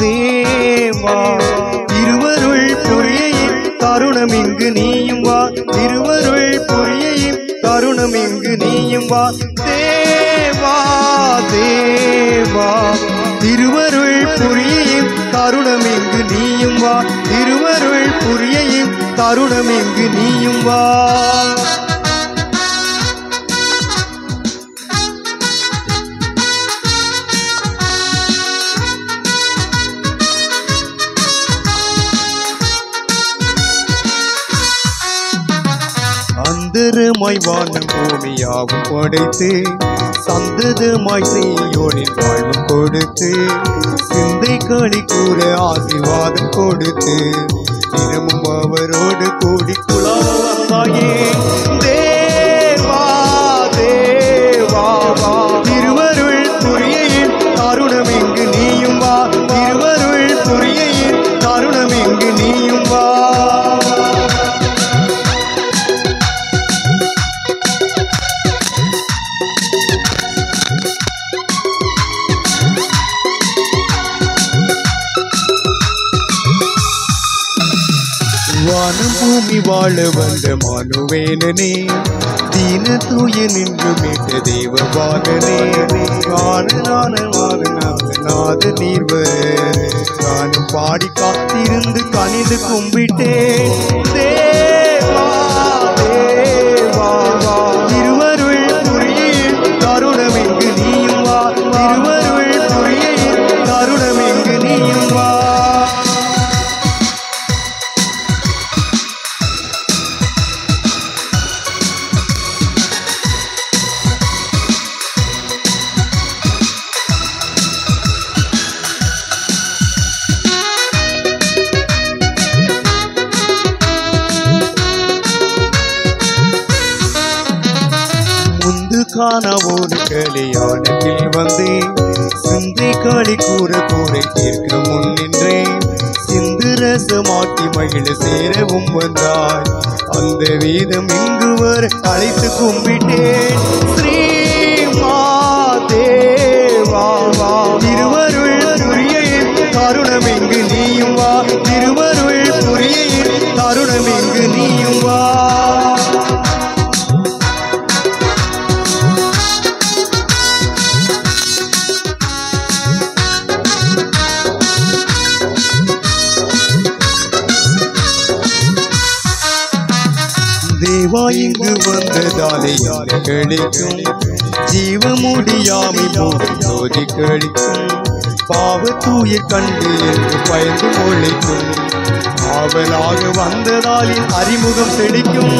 தேவா திருவருள் புரியையும் தருணம் இங்கு நீயும் வா திருவருள் புரியையும் தருணம் இங்கு நீயும் வா தேவா தேவா திருவருள் புரியையும் தருணம் இங்கு நீயும் வா திருவருள் புரியையும் தருணம் இங்கு நீயும் வா அந்தரமாய் வானம் பூமியாவும் படைத்து சந்ததமாய் செய்யோனின் வாழ்வும் கொடுத்து சிந்தை களி கூற ஆசீர்வாதம் கொடுத்து தினமும் அவரோடு கூடி குழாவ வந்தாயே தேவா தேவா திருவருள் புரியையின் தருணம் இங்கு நீயும் வா திருவருள் புரியையின் தருணம் இங்கு நீயும் வா வானம் பூமி வாழ வந்த மனுவேலனே தீன தூய நின்று மீட்ட தேவ பாலனே நாத நீர்வர் நானும் பாடி காத்திருந்து கனிந்து கும்பிட்டேன் தேவா தேவா திருவருள் புரியில் தருணம் எங்கு நீயும் வா திருவருள் புரியில் தருணம் எங்கு நீயும் வா ஒரு கல்யாணத்தில் வந்தேன் சிந்தை களி கூற கூரை தீர்க்க முன் நின்றேன் சிந்து ரசமாக்கி மகிழ சேரவும் வந்தாய் அந்த வீதம் இங்கு வர அழைத்து கும்பிட்டேன் ஸ்ரீமா தேவா திருவருள் புரியையின் தருணம் இங்கு நீயும் வா திருவருள் புரியையின் தருணம் இங்கு நீயும் வா தேவா இங்கு வந்ததாலே கிடைக்கும் ஜீவ முடியாமல் ஜோதி கழிக்கும் பாவ தூய கண்டு என்று பயந்து ஒழிக்கும் ஆவலாக வந்ததாலின் அறிமுகம் செழிக்கும்